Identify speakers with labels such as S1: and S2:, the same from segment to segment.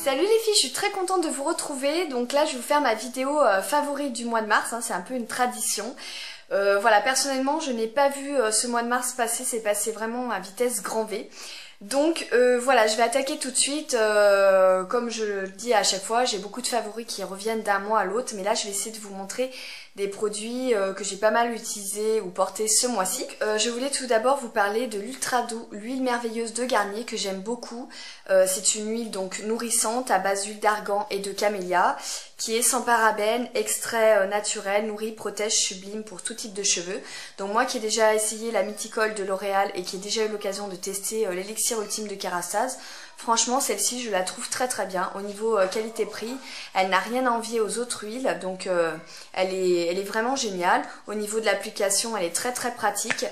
S1: Salut les filles, je suis très contente de vous retrouver. Donc là je vais vous faire ma vidéo favorite du mois de mars, hein, c'est un peu une tradition. Voilà, personnellement je n'ai pas vu ce mois de mars passer, c'est passé vraiment à vitesse grand V. Donc voilà, je vais attaquer tout de suite. Comme je le dis à chaque fois, j'ai beaucoup de favoris qui reviennent d'un mois à l'autre, mais là je vais essayer de vous montrer des produits que j'ai pas mal utilisés ou portés ce mois-ci. Je voulais tout d'abord vous parler de l'Ultra Doux, l'huile merveilleuse de Garnier que j'aime beaucoup. C'est une huile donc nourrissante à base d'huile d'argan et de camélia qui est sans parabènes, extrait naturel, nourrit, protège, sublime pour tout type de cheveux. Donc moi qui ai déjà essayé la Mythical de L'Oréal et qui ai déjà eu l'occasion de tester l'élixir ultime de Kérastase, franchement celle-ci je la trouve très très bien. Au niveau qualité-prix, elle n'a rien à envier aux autres huiles, donc elle est vraiment géniale. Au niveau de l'application, elle est très très pratique.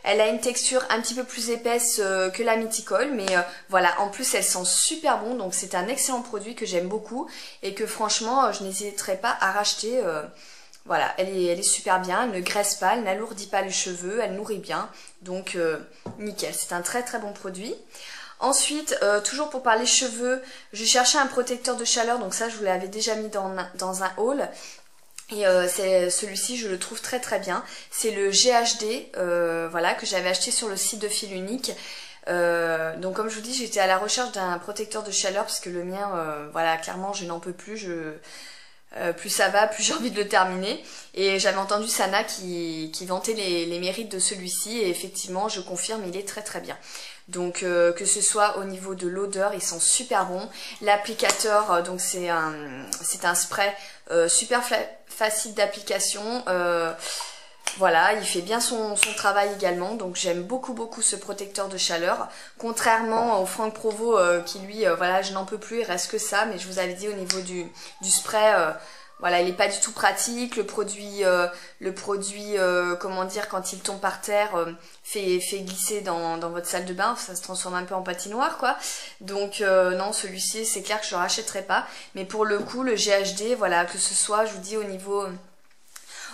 S1: Elle a une texture un petit peu plus épaisse que la Mythical, mais voilà, en plus elle sent super bon, donc c'est un excellent produit que j'aime beaucoup et que franchement je n'hésiterai pas à racheter. Voilà, elle est super bien, elle ne graisse pas, elle n'alourdit pas les cheveux, elle nourrit bien, donc nickel, c'est un très très bon produit. Ensuite, toujours pour parler cheveux, je cherchais un protecteur de chaleur, donc ça je vous l'avais déjà mis dans un haul. Et celui-ci je le trouve très très bien, c'est le GHD voilà, que j'avais acheté sur le site de Fil Unique. Donc comme je vous dis, j'étais à la recherche d'un protecteur de chaleur parce que le mien, voilà, clairement je n'en peux plus, plus ça va, plus j'ai envie de le terminer. Et j'avais entendu Sana qui vantait les mérites de celui-ci et effectivement je confirme, il est très très bien. Donc que ce soit au niveau de l'odeur, ils sont super bons. L'applicateur, donc c'est un spray super facile d'application. Voilà, il fait bien son travail également, donc j'aime beaucoup ce protecteur de chaleur. Contrairement au Franck Provo qui lui, voilà, je n'en peux plus, il reste que ça, mais je vous avais dit au niveau du spray, voilà, il n'est pas du tout pratique. Le produit, comment dire, quand il tombe par terre, fait glisser dans votre salle de bain, ça se transforme un peu en patinoire, quoi. Donc non, celui-ci, c'est clair que je ne rachèterai pas. Mais pour le coup, le GHD, voilà, que ce soit, je vous dis, au niveau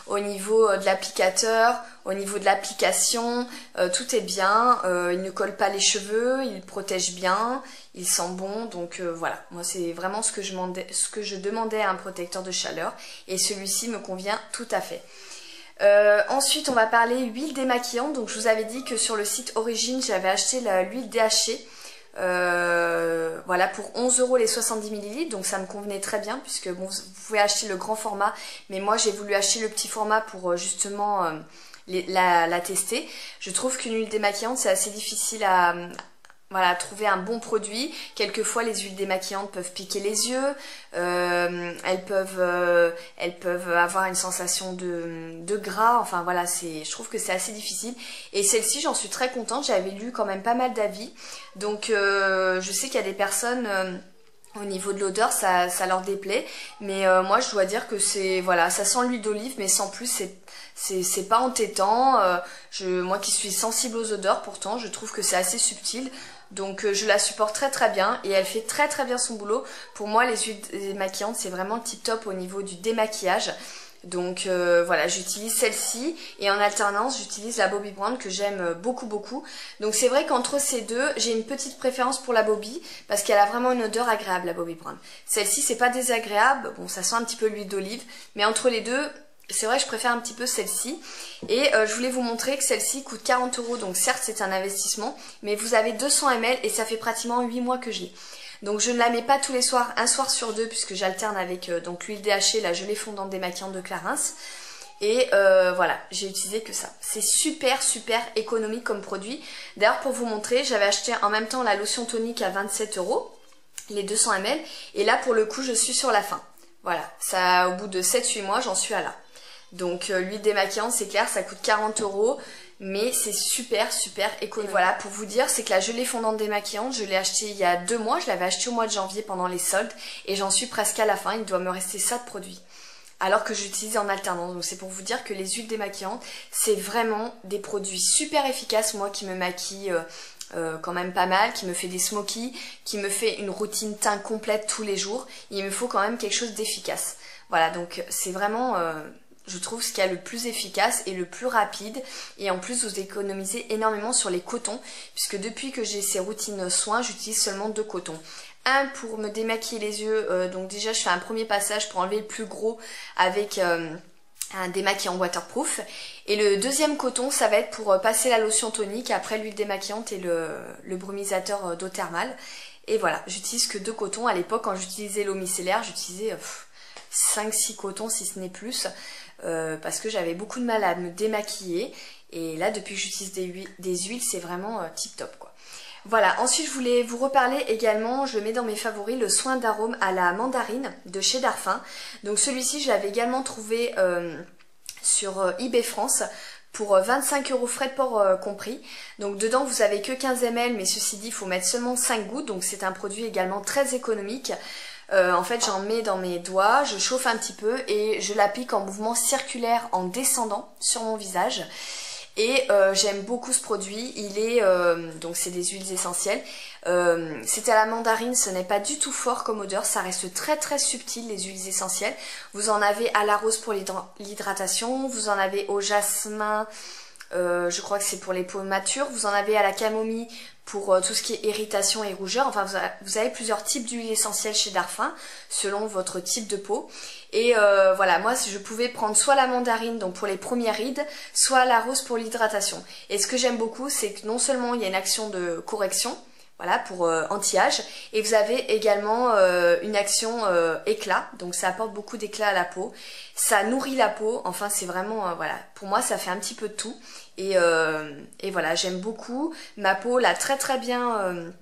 S1: de l'applicateur, au niveau de l'application, tout est bien, il ne colle pas les cheveux, il protège bien, il sent bon, donc voilà, moi c'est vraiment ce que je demandais à un protecteur de chaleur et celui-ci me convient tout à fait. Ensuite on va parler huile démaquillante, donc je vous avais dit que sur le site Origine j'avais acheté l'huile DHC. Voilà, pour 11 € les 70 ml, donc ça me convenait très bien puisque bon, vous pouvez acheter le grand format, mais moi j'ai voulu acheter le petit format pour justement la tester. Je trouve qu'une huile démaquillante c'est assez difficile à voilà, trouver un bon produit. Quelquefois les huiles démaquillantes peuvent piquer les yeux, elles peuvent avoir une sensation de gras, enfin voilà, je trouve que c'est assez difficile. Et celle-ci j'en suis très contente, j'avais lu quand même pas mal d'avis, donc je sais qu'il y a des personnes au niveau de l'odeur ça leur déplaît, mais moi je dois dire que c'est, voilà, ça sent l'huile d'olive mais sans plus, c'est pas entêtant. Moi qui suis sensible aux odeurs pourtant, je trouve que c'est assez subtil. Donc je la supporte très très bien et elle fait très très bien son boulot. Pour moi les huiles démaquillantes c'est vraiment tip top au niveau du démaquillage. Donc voilà, j'utilise celle-ci et en alternance j'utilise la Bobbi Brown que j'aime beaucoup. Donc c'est vrai qu'entre ces deux j'ai une petite préférence pour la Bobbi parce qu'elle a vraiment une odeur agréable, la Bobbi Brown. Celle-ci c'est pas désagréable, bon ça sent un petit peu l'huile d'olive, mais entre les deux c'est vrai que je préfère un petit peu celle-ci. Et je voulais vous montrer que celle-ci coûte 40 €. Donc certes c'est un investissement, mais vous avez 200 ml et ça fait pratiquement 8 mois que je l'ai. Donc je ne la mets pas tous les soirs, un soir sur deux, puisque j'alterne avec donc l'huile DHC, la gelée fondante démaquillante de Clarins. Et voilà, j'ai utilisé que ça. C'est super économique comme produit. D'ailleurs pour vous montrer, j'avais acheté en même temps la lotion tonique à 27 €, les 200 ml. Et là pour le coup je suis sur la fin. Voilà, ça au bout de 7-8 mois j'en suis à là. Donc l'huile démaquillante c'est clair, ça coûte 40 €, mais c'est super économique. Et voilà, pour vous dire, c'est que la gelée fondante démaquillante, je l'ai achetée il y a 2 mois, je l'avais achetée au mois de janvier pendant les soldes et j'en suis presque à la fin, il doit me rester ça de produit. Alors que j'utilise en alternance, donc c'est pour vous dire que les huiles démaquillantes, c'est vraiment des produits super efficaces, moi qui me maquille quand même pas mal, qui me fait des smokies, qui me fait une routine teint complète tous les jours, il me faut quand même quelque chose d'efficace. Voilà, donc c'est vraiment je trouve ce qu'il y a le plus efficace et le plus rapide, et en plus vous économisez énormément sur les cotons puisque depuis que j'ai ces routines soins j'utilise seulement 2 cotons, Un pour me démaquiller les yeux, donc déjà je fais un premier passage pour enlever le plus gros avec un démaquillant waterproof. Et le deuxième coton, ça va être pour passer la lotion tonique, après l'huile démaquillante et le brumisateur d'eau thermale. Et voilà, j'utilise que 2 cotons. À l'époque, quand j'utilisais l'eau micellaire, j'utilisais 5-6 cotons si ce n'est plus, parce que j'avais beaucoup de mal à me démaquiller. Et là, depuis que j'utilise des huiles, c'est vraiment tip top quoi. Voilà, ensuite je voulais vous reparler également, je le mets dans mes favoris, le soin d'arôme à la mandarine de chez Darphin. Donc celui-ci, je l'avais également trouvé sur eBay France pour 25 € frais de port compris. Donc dedans vous avez que 15 ml, mais ceci dit il faut mettre seulement 5 gouttes, donc c'est un produit également très économique. En fait j'en mets dans mes doigts, je chauffe un petit peu et je l'applique en mouvement circulaire en descendant sur mon visage. Et j'aime beaucoup ce produit, il est, donc c'est des huiles essentielles, c'est à la mandarine, ce n'est pas du tout fort comme odeur, ça reste très très subtil les huiles essentielles. Vous en avez à la rose pour l'hydratation, vous en avez au jasmin, je crois que c'est pour les peaux matures, vous en avez à la camomille pour tout ce qui est irritation et rougeur. Enfin vous avez plusieurs types d'huiles essentielles chez Darphin selon votre type de peau. Et voilà, moi je pouvais prendre soit la mandarine donc pour les premières rides, soit la rose pour l'hydratation. Et ce que j'aime beaucoup, c'est que non seulement il y a une action de correction, voilà, pour anti-âge, et vous avez également une action éclat, donc ça apporte beaucoup d'éclat à la peau, ça nourrit la peau, enfin c'est vraiment, voilà, pour moi ça fait un petit peu de tout, et voilà, j'aime beaucoup, ma peau l'a très très bien,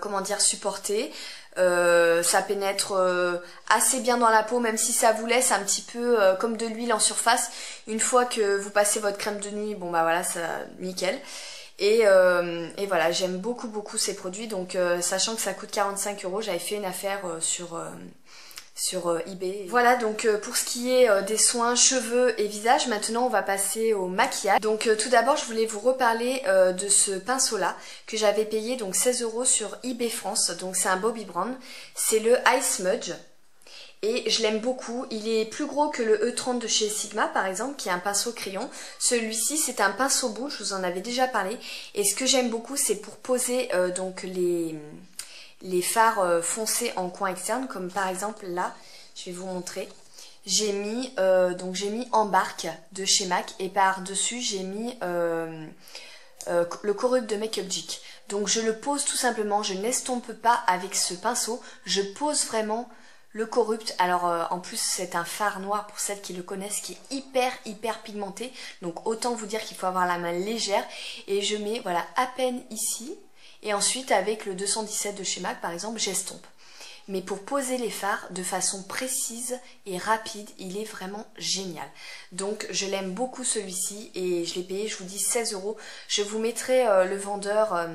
S1: comment dire, supportée. Ça pénètre assez bien dans la peau, même si ça vous laisse un petit peu comme de l'huile en surface. Une fois que vous passez votre crème de nuit, bon bah voilà, ça nickel. Et voilà, j'aime beaucoup beaucoup ces produits. Donc sachant que ça coûte 45 €, j'avais fait une affaire sur eBay. Voilà donc pour ce qui est des soins cheveux et visage, maintenant on va passer au maquillage. Donc tout d'abord je voulais vous reparler de ce pinceau là que j'avais payé donc 16 € sur eBay France. Donc c'est un Bobbi Brown, c'est le Ice Smudge. Et je l'aime beaucoup, il est plus gros que le E30 de chez Sigma par exemple, qui est un pinceau crayon. Celui-ci c'est un pinceau boule, je vous en avais déjà parlé. Et ce que j'aime beaucoup c'est pour poser donc les fards foncés en coin externe, comme par exemple là, je vais vous montrer. J'ai mis Embark de chez MAC et par dessus j'ai mis le Corrupt de Make Up Geek. Donc je le pose tout simplement, je n'estompe pas avec ce pinceau, je pose vraiment le Corrupt. Alors en plus c'est un fard noir pour celles qui le connaissent qui est hyper pigmenté, donc autant vous dire qu'il faut avoir la main légère. Et je mets voilà à peine ici. Et ensuite avec le 217 de chez MAC par exemple, j'estompe. Mais pour poser les fards de façon précise et rapide, il est vraiment génial. Donc je l'aime beaucoup celui-ci et je l'ai payé, je vous dis 16 €. Je vous mettrai le vendeur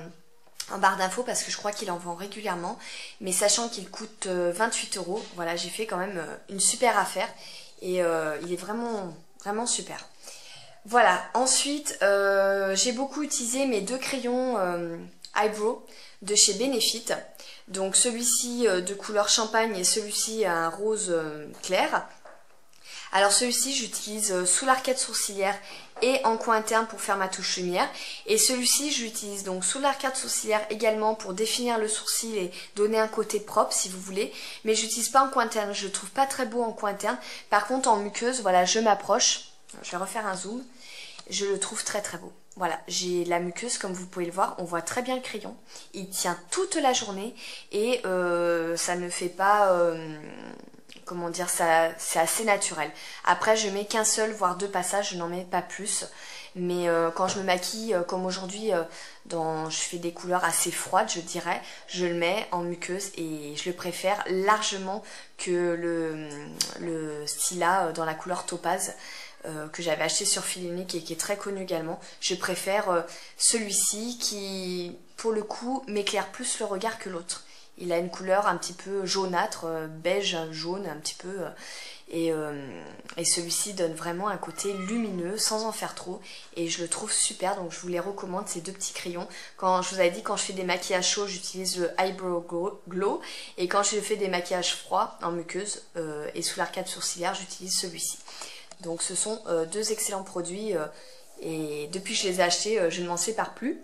S1: en barre d'infos parce que je crois qu'il en vend régulièrement. Mais sachant qu'il coûte 28 €, voilà, j'ai fait quand même une super affaire. Et il est vraiment super. Voilà, ensuite j'ai beaucoup utilisé mes 2 crayons Eyebrow de chez Benefit. Donc celui-ci de couleur champagne et celui-ci un rose clair. Alors celui-ci j'utilise sous l'arcade sourcilière et en coin interne pour faire ma touche lumière. Et celui-ci j'utilise donc sous l'arcade sourcilière également pour définir le sourcil et donner un côté propre si vous voulez. Mais j'utilise pas en coin interne, je le trouve pas très beau en coin interne. Par contre en muqueuse, voilà, je m'approche. Je vais refaire un zoom. Je le trouve très beau. Voilà, j'ai la muqueuse comme vous pouvez le voir, on voit très bien le crayon. Il tient toute la journée et ça ne fait pas, comment dire, c'est assez naturel. Après je mets qu'un seul voire 2 passages, je n'en mets pas plus. Mais quand je me maquille, comme aujourd'hui, je fais des couleurs assez froides je dirais, je le mets en muqueuse et je le préfère largement que le Stila dans la couleur topaz. Que j'avais acheté sur Fil Unique et qui est très connu également. Je préfère celui-ci qui, pour le coup, m'éclaire plus le regard que l'autre. Il a une couleur un petit peu jaunâtre, beige, jaune, un petit peu. Et celui-ci donne vraiment un côté lumineux sans en faire trop. Et je le trouve super, donc je vous les recommande, ces 2 petits crayons. Quand je vous avais dit, quand je fais des maquillages chauds, j'utilise le Eyebrow Glow. Et quand je fais des maquillages froids en muqueuse et sous l'arcade sourcilière, j'utilise celui-ci. Donc ce sont 2 excellents produits et depuis que je les ai achetés, je ne m'en sépare plus.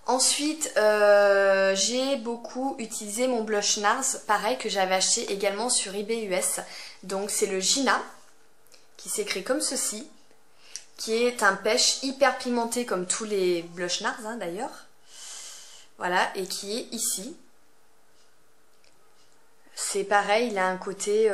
S1: Ensuite, j'ai beaucoup utilisé mon blush NARS, pareil, que j'avais acheté également sur eBay US. Donc c'est le Gina, qui s'écrit comme ceci, qui est un pêche hyper pigmenté comme tous les blush NARS hein, d'ailleurs. Voilà, et qui est ici. C'est pareil, il a un côté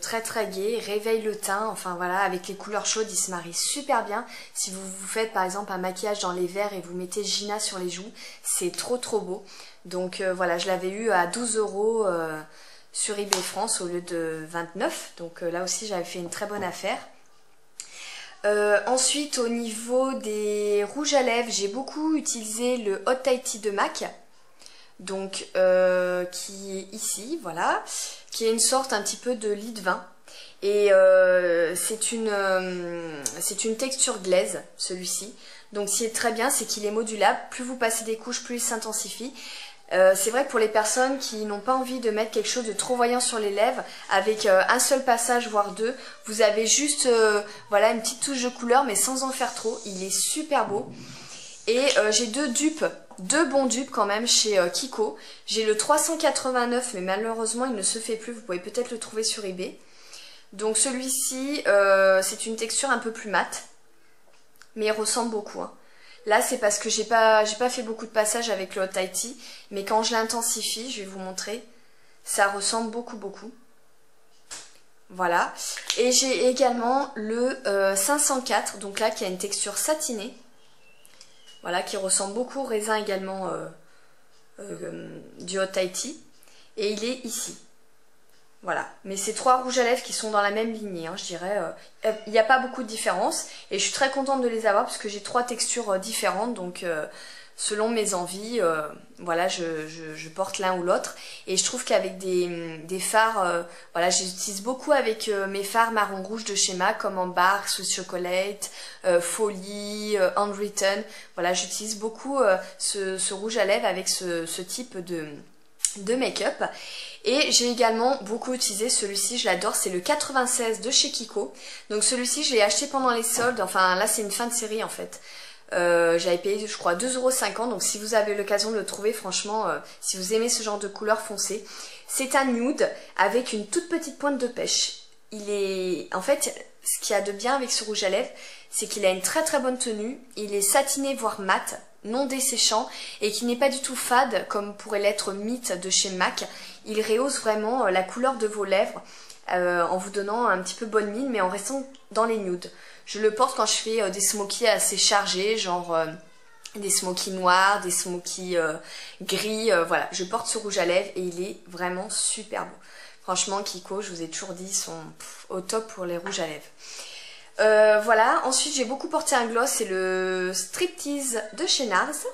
S1: très très gai, réveille le teint, enfin voilà, avec les couleurs chaudes, il se marie super bien. Si vous vous faites par exemple un maquillage dans les verts et vous mettez Gina sur les joues, c'est trop trop beau. Donc voilà, je l'avais eu à 12 € sur eBay France au lieu de 29, donc là aussi j'avais fait une très bonne affaire. Ensuite au niveau des rouges à lèvres, j'ai beaucoup utilisé le Hot Titty de MAC. Donc qui est ici, voilà, qui est une sorte un petit peu de lit de vin. Et c'est une texture glaise, celui-ci. Donc ce qui est très bien, c'est qu'il est modulable. Plus vous passez des couches, plus il s'intensifie. C'est vrai que pour les personnes qui n'ont pas envie de mettre quelque chose de trop voyant sur les lèvres, avec un seul passage, voire deux, vous avez juste voilà, une petite touche de couleur, mais sans en faire trop. Il est super beau. Et j'ai deux bons dupes quand même chez Kiko. J'ai le 389 mais malheureusement il ne se fait plus, vous pouvez peut-être le trouver sur eBay. Donc celui-ci c'est une texture un peu plus mate, mais il ressemble beaucoup. Hein. Là c'est parce que j'ai pas fait beaucoup de passages avec le Hot Titty, mais quand je l'intensifie, je vais vous montrer, ça ressemble beaucoup. Voilà. Et j'ai également le 504, donc là qui a une texture satinée. Voilà, qui ressemble beaucoup au raisin également du Hot Titty. Et il est ici. Voilà. Mais c'est trois rouges à lèvres qui sont dans la même lignée, hein, je dirais. Il n'y a pas beaucoup de différence. Et je suis très contente de les avoir parce que j'ai trois textures différentes. Donc, selon mes envies, voilà, je porte l'un ou l'autre. Et je trouve qu'avec des fards, voilà, j'utilise beaucoup avec mes fards marron rouge de chez MAC, comme Embark, Sweet Chocolate, Folie, Unwritten. Voilà, j'utilise beaucoup ce rouge à lèvres avec ce type de make-up. Et j'ai également beaucoup utilisé celui-ci, je l'adore, c'est le 96 de chez Kiko. Donc celui-ci, je l'ai acheté pendant les soldes, enfin là c'est une fin de série en fait. J'avais payé je crois 2,50 €, donc si vous avez l'occasion de le trouver, franchement, si vous aimez ce genre de couleur foncée. C'est un nude avec une toute petite pointe de pêche. Il est... En fait, ce qu'il y a de bien avec ce rouge à lèvres, c'est qu'il a une très très bonne tenue, il est satiné voire mat, non desséchant et qui n'est pas du tout fade comme pourrait l'être Mythe de chez MAC. Il rehausse vraiment la couleur de vos lèvres en vous donnant un petit peu bonne mine mais en restant dans les nudes. Je le porte quand je fais des smokies assez chargés, genre des smokies noirs, des smokies gris, voilà. Je porte ce rouge à lèvres et il est vraiment super beau. Franchement, Kiko, je vous ai toujours dit, ils sont au top pour les rouges à lèvres. Voilà, ensuite j'ai beaucoup porté un gloss, c'est le Striptease de chez NARS.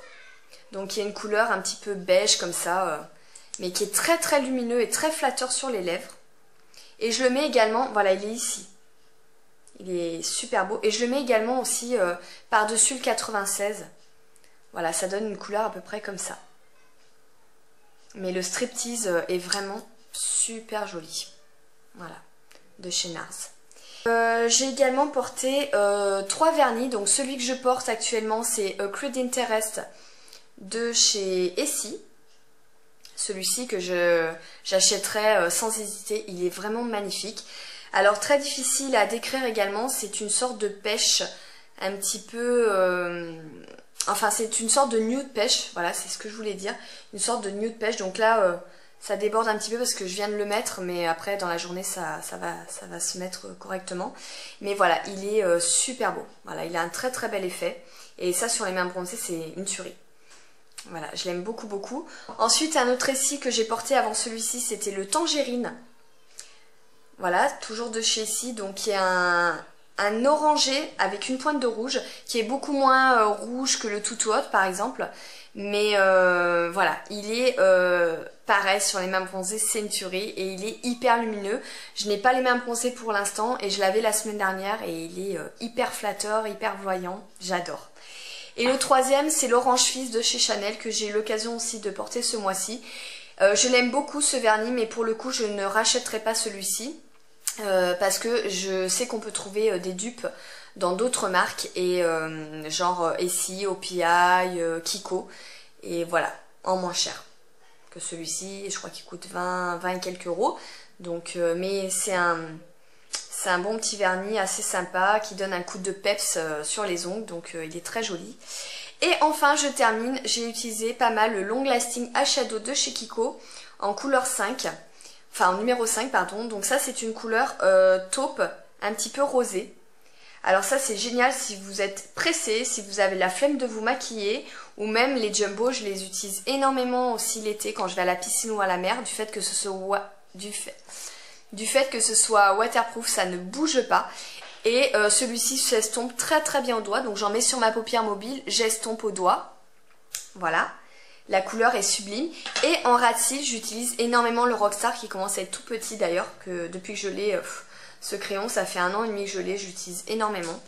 S1: Donc il y a une couleur un petit peu beige comme ça, mais qui est très très lumineux et très flatteur sur les lèvres. Et je le mets également, voilà, il est ici. Il est super beau. Et je le mets également aussi par-dessus le 96. Voilà, ça donne une couleur à peu près comme ça. Mais le Striptease est vraiment super joli. Voilà, de chez NARS. J'ai également porté 3 vernis. Donc celui que je porte actuellement, c'est Crude Interest de chez Essie. Celui-ci que j'achèterai sans hésiter. Il est vraiment magnifique. Alors très difficile à décrire également, c'est une sorte de pêche un petit peu... enfin c'est une sorte de nude pêche, voilà c'est ce que je voulais dire. Une sorte de nude pêche, donc là ça déborde un petit peu parce que je viens de le mettre, mais après dans la journée ça va se mettre correctement. Mais voilà, il est super beau, voilà, il a un très très bel effet. Et ça sur les mains bronzées c'est une tuerie. Voilà, je l'aime beaucoup. Ensuite un autre Essie que j'ai porté avant celui-ci, c'était le Tangerine. Voilà, toujours de chez Essie, donc qui est un orangé avec une pointe de rouge, qui est beaucoup moins rouge que le Tutu Hot par exemple. Mais voilà, il est pareil sur les mains bronzées, c'est une tuerie et il est hyper lumineux. Je n'ai pas les mains bronzées pour l'instant et je l'avais la semaine dernière et il est hyper flatteur, hyper voyant, j'adore. Et le troisième, c'est l'Orange Fizz de chez Chanel que j'ai eu l'occasion aussi de porter ce mois-ci. Je l'aime beaucoup ce vernis, mais pour le coup je ne rachèterai pas celui-ci. Parce que je sais qu'on peut trouver des dupes dans d'autres marques et genre Essie, OPI, Kiko. Et voilà, en moins cher que celui-ci. Je crois qu'il coûte 20 et quelques euros. Donc, mais c'est un bon petit vernis assez sympa qui donne un coup de peps sur les ongles. Donc il est très joli. Et enfin je termine, j'ai utilisé pas mal le Long Lasting Eyeshadow de chez Kiko en couleur 5. Enfin en numéro 5 pardon. Donc ça c'est une couleur taupe un petit peu rosée. Alors ça c'est génial si vous êtes pressé, si vous avez la flemme de vous maquiller, ou même les jumbo, je les utilise énormément aussi l'été quand je vais à la piscine ou à la mer, du fait que ce soit waterproof, ça ne bouge pas. Et celui-ci s'estompe très très bien au doigt, donc j'en mets sur ma paupière mobile, j'estompe au doigt. Voilà, la couleur est sublime. Et en ras de cils, j'utilise énormément le Rockstar qui commence à être tout petit d'ailleurs, que depuis que je l'ai... ce crayon, ça fait 1 an et demi que je l'ai, j'utilise énormément.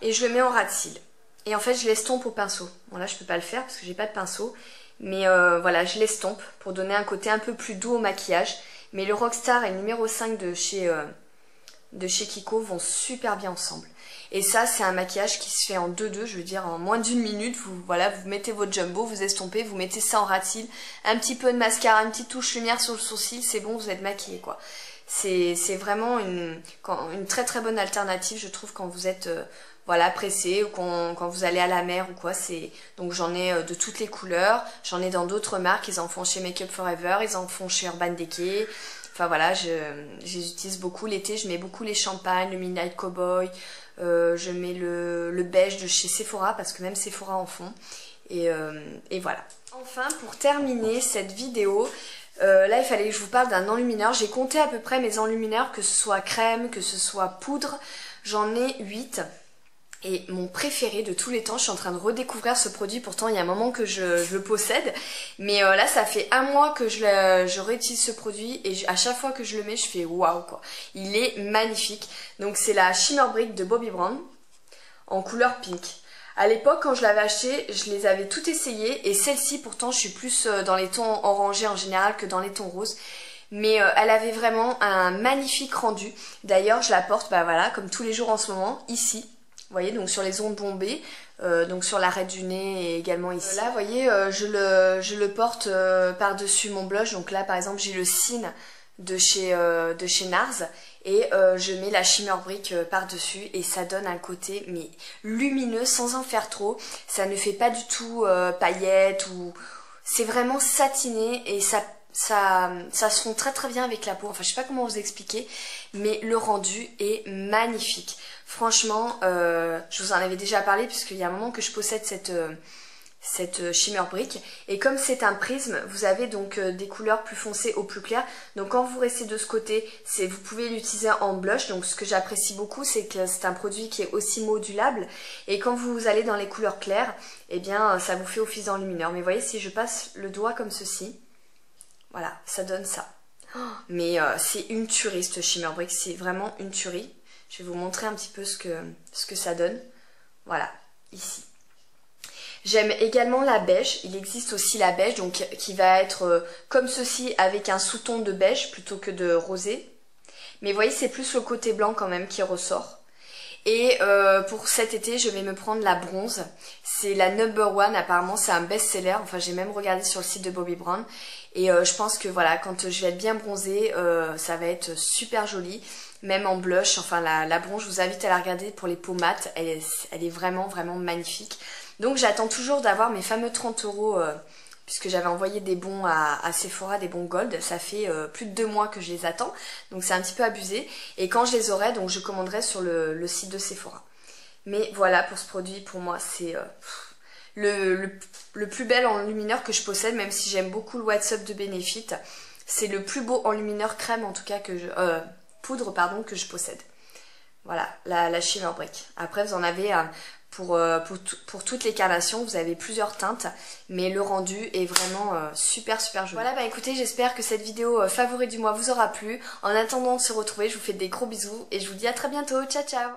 S1: Et je le mets en ras de cils. Et en fait, je l'estompe au pinceau. Bon là, je peux pas le faire parce que j'ai pas de pinceau. Mais voilà, je l'estompe pour donner un côté un peu plus doux au maquillage. Mais le Rockstar et le numéro 5 de chez Kiko vont super bien ensemble. Et ça, c'est un maquillage qui se fait en 2-2, je veux dire en moins d'1 minute. Vous mettez votre jumbo, vous estompez, vous mettez ça en ras de cils. Un petit peu de mascara, une petite touche lumière sur le sourcil, c'est bon, vous êtes maquillé quoi. C'est vraiment une très très bonne alternative, je trouve, quand vous êtes voilà, pressé ou quand vous allez à la mer ou quoi. Donc j'en ai de toutes les couleurs, j'en ai dans d'autres marques, ils en font chez Make Up Forever, ils en font chez Urban Decay. Enfin voilà, je les utilise beaucoup l'été, je mets beaucoup les champagnes, le Midnight Cowboy, je mets le beige de chez Sephora parce que même Sephora en font. Et voilà. Enfin, pour terminer cette vidéo, là il fallait que je vous parle d'un enlumineur. J'ai compté à peu près mes enlumineurs, que ce soit crème, que ce soit poudre. J'en ai 8. Et mon préféré de tous les temps, je suis en train de redécouvrir ce produit, pourtant il y a un moment que je le possède. Mais là ça fait 1 mois que je réutilise ce produit et à chaque fois que je le mets, je fais waouh quoi. Il est magnifique. Donc c'est la Shimmer Brick de Bobbi Brown en couleur pink. À l'époque, quand je l'avais acheté, je les avais toutes essayées. Et celle-ci, pourtant, je suis plus dans les tons orangés en général que dans les tons roses. Mais elle avait vraiment un magnifique rendu. D'ailleurs, je la porte, bah voilà, comme tous les jours en ce moment, ici. Vous voyez, donc sur les ongles bombés, donc sur l'arête du nez et également ici. Là, vous voyez, je le porte par-dessus mon blush. Donc là, par exemple, j'ai le Cine de chez NARS. Et je mets la Shimmer Brick par-dessus et ça donne un côté mais lumineux sans en faire trop. Ça ne fait pas du tout paillettes ou... C'est vraiment satiné et ça se fond très très bien avec la peau. Enfin, je sais pas comment vous expliquer, mais le rendu est magnifique. Franchement, je vous en avais déjà parlé puisqu'il y a un moment que je possède cette Shimmer Brick. Et comme c'est un prisme, vous avez donc des couleurs plus foncées au plus clair. Donc quand vous restez de ce côté, vous pouvez l'utiliser en blush. Donc ce que j'apprécie beaucoup, c'est que c'est un produit qui est aussi modulable. Et quand vous allez dans les couleurs claires, eh bien ça vous fait office d'enlumineur. Mais vous voyez, si je passe le doigt comme ceci, voilà, ça donne ça. Mais c'est une tuerie ce Shimmer Brick, c'est vraiment une tuerie. Je vais vous montrer un petit peu ce que ça donne. Voilà, ici. J'aime également la beige, il existe aussi la beige donc qui va être comme ceci avec un sous-ton de beige plutôt que de rosé. Mais vous voyez c'est plus le côté blanc quand même qui ressort. Et pour cet été je vais me prendre la bronze, c'est la number one, apparemment c'est un best-seller, enfin j'ai même regardé sur le site de Bobbi Brown. Et je pense que voilà, quand je vais être bien bronzée, ça va être super joli. Même en blush, enfin la bronze, je vous invite à la regarder pour les peaux mates, elle est vraiment vraiment magnifique. Donc j'attends toujours d'avoir mes fameux 30 €, puisque j'avais envoyé des bons à Sephora, des bons gold. Ça fait plus de 2 mois que je les attends, donc c'est un petit peu abusé. Et quand je les aurai, donc je commanderai sur le site de Sephora. Mais voilà pour ce produit, pour moi c'est le plus bel enlumineur que je possède, même si j'aime beaucoup le What's Up de Benefit. C'est le plus beau enlumineur crème en tout cas que poudre pardon, que je possède. Voilà, la Shimmer Brick. Après vous en avez pour toutes les carnations, vous avez plusieurs teintes, mais le rendu est vraiment super super joli. Voilà, bah écoutez, j'espère que cette vidéo favori du mois vous aura plu. En attendant de se retrouver, je vous fais des gros bisous et je vous dis à très bientôt. Ciao ciao.